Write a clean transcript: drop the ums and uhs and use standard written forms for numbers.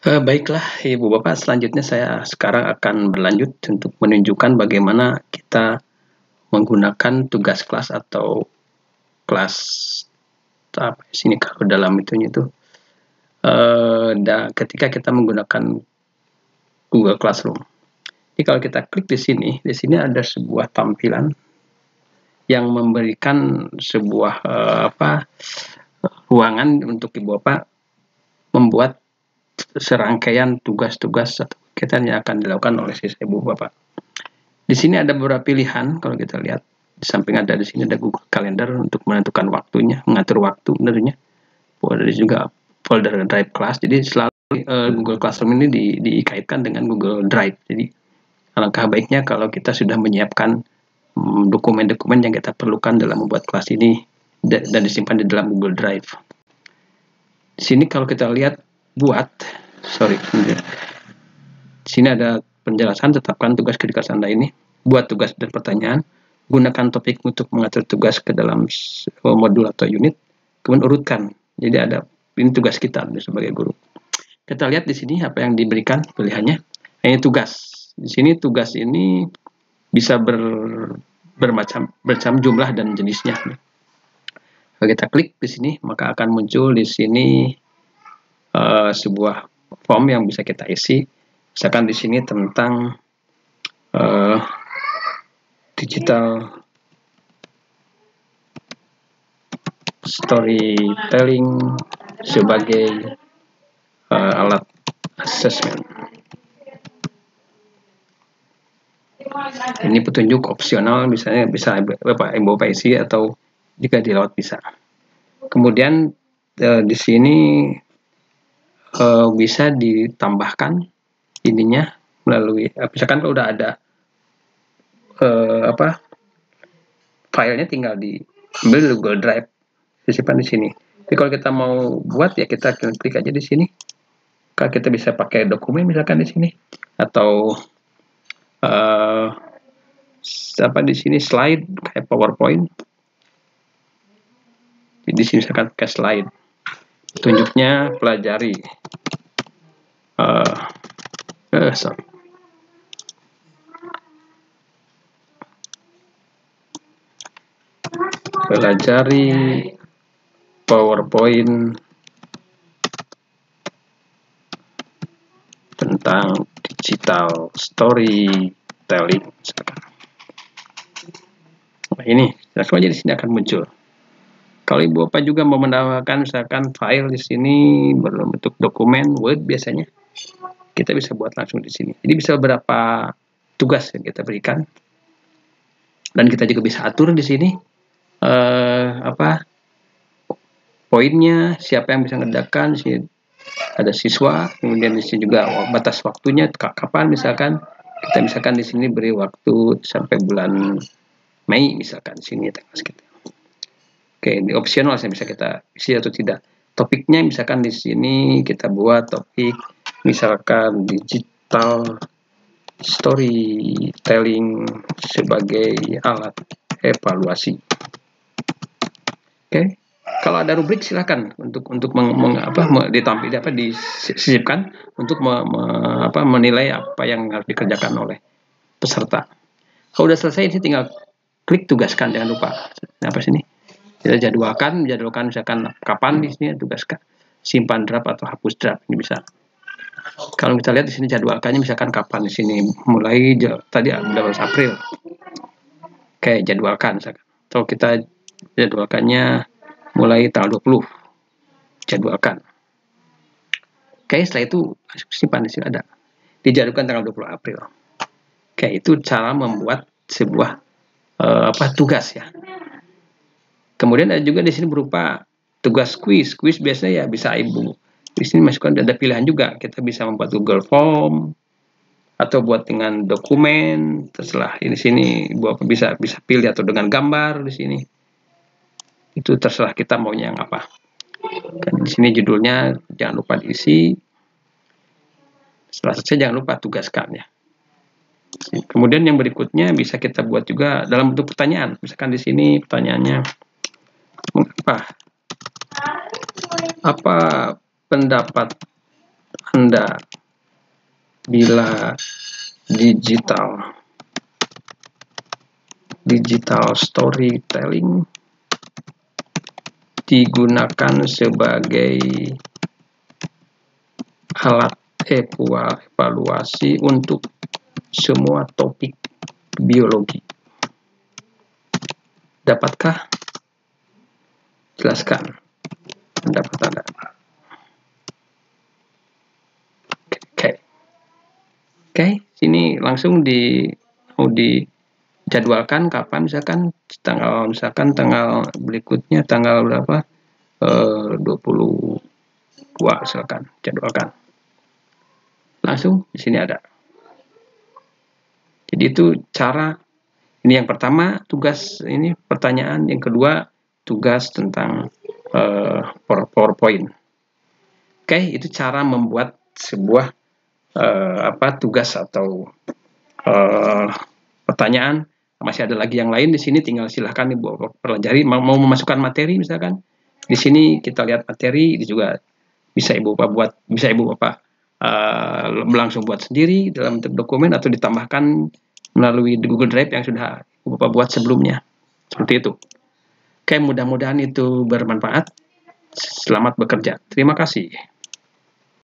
Baiklah Ibu Bapak, selanjutnya saya sekarang akan berlanjut untuk menunjukkan bagaimana kita menggunakan tugas kelas atau kelas apa sini kalau dalam itunya itu ketika kita menggunakan Google Classroom. Jadi kalau kita klik di sini ada sebuah tampilan yang memberikan sebuah ruangan untuk Ibu Bapak membuat serangkaian tugas-tugas atau kegiatan yang akan dilakukan oleh siswa Ibu Bapak. Di sini ada beberapa pilihan kalau kita lihat. Di samping ada di sini ada Google Calendar untuk menentukan waktunya, mengatur waktu tentunya. Ada juga folder Drive Class. Jadi selalu Google Classroom ini dikaitkan dengan Google Drive. Jadi alangkah baiknya kalau kita sudah menyiapkan dokumen-dokumen yang kita perlukan dalam membuat kelas ini dan disimpan di dalam Google Drive. Di sini kalau kita lihat di sini ada penjelasan, tetapkan tugas kelas Anda ini, buat tugas dan pertanyaan, gunakan topik untuk mengatur tugas ke dalam modul atau unit, kemudian urutkan. Jadi ada ini tugas kita sebagai guru. Kita lihat di sini apa yang diberikan pilihannya. Ini tugas. Di sini tugas ini bisa bermacam jumlah dan jenisnya. Kalau kita klik di sini, maka akan muncul di sini sebuah form yang bisa kita isi. Misalkan di sini tentang digital storytelling sebagai alat assessment. Ini petunjuk opsional, misalnya bisa Ibu Bapak isi atau jika dilewat bisa. Kemudian di sini bisa ditambahkan ininya melalui misalkan kalau udah ada filenya tinggal diambil di Google Drive, disimpan di sini. Jadi kalau kita mau buat ya kita klik aja di sini. Kalau kita bisa pakai dokumen misalkan di sini atau di sini slide kayak PowerPoint. Di sini misalkan pakai slide. Tunjuknya pelajari. Pelajari PowerPoint tentang digital storytelling. Nah, ini langsung aja di sini akan muncul. Kalau Ibu Bapak juga mau menambahkan misalkan file di sini berbentuk dokumen Word biasanya, kita bisa buat langsung di sini. Jadi bisa beberapa tugas yang kita berikan. Dan kita juga bisa atur di sini poinnya, siapa yang bisa ngerjakan, di sini ada siswa, kemudian di sini juga batas waktunya kapan misalkan kita misalkan di sini beri waktu sampai bulan Mei misalkan di sini tanggal sekian. Oke, di opsional saya bisa kita isi atau tidak. Topiknya misalkan di sini kita buat topik misalkan digital storytelling sebagai alat evaluasi. Oke. Kalau ada rubrik silakan untuk disisipkan untuk menilai apa yang harus dikerjakan oleh peserta. Kalau sudah selesai ini tinggal klik tugaskan, jangan lupa. Apa sini? Kita jadwalkan misalkan kapan di sini tugaskan, simpan draft atau hapus draft ini bisa. Kalau kita lihat di sini jadwalkannya misalkan kapan di sini mulai tadi 12 April. Oke, jadwalkan misalkan. Kalau kita jadwalkannya mulai tanggal 20 jadwalkan. Oke, setelah itu simpan di sini ada. Dijadwalkan tanggal 20 April. Oke, itu cara membuat sebuah tugas ya. Kemudian ada juga di sini berupa tugas kuis. Kuis biasanya ya bisa Ibu. Di sini masukkan ada pilihan juga. Kita bisa membuat Google Form atau buat dengan dokumen. Terserah. Di sini Ibu bisa pilih atau dengan gambar di sini. Itu terserah kita maunya yang apa. Dan di sini judulnya jangan lupa diisi. Setelah selesai jangan lupa tugaskan ya. Kemudian yang berikutnya bisa kita buat juga dalam bentuk pertanyaan. Misalkan di sini pertanyaannya apa pendapat Anda bila digital storytelling digunakan sebagai alat evaluasi untuk semua topik biologi. Dapatkah? Jelaskan pendapat Anda. Oke, sini langsung mau dijadwalkan kapan, misalkan tanggal berikutnya tanggal berapa? 22 misalkan, jadwalkan. Langsung di sini ada. Jadi itu cara, ini yang pertama tugas ini pertanyaan, yang kedua tugas tentang PowerPoint. Oke, itu cara membuat sebuah tugas atau pertanyaan. Masih ada lagi yang lain di sini, tinggal silahkan Ibu pelajari. Mau memasukkan materi misalkan, di sini kita lihat materi, ini juga bisa Ibu Bapak buat, bisa Ibu Bapak langsung buat sendiri dalam dokumen atau ditambahkan melalui Google Drive yang sudah Ibu Bapak buat sebelumnya. Seperti itu. Oke, mudah-mudahan itu bermanfaat. Selamat bekerja. Terima kasih.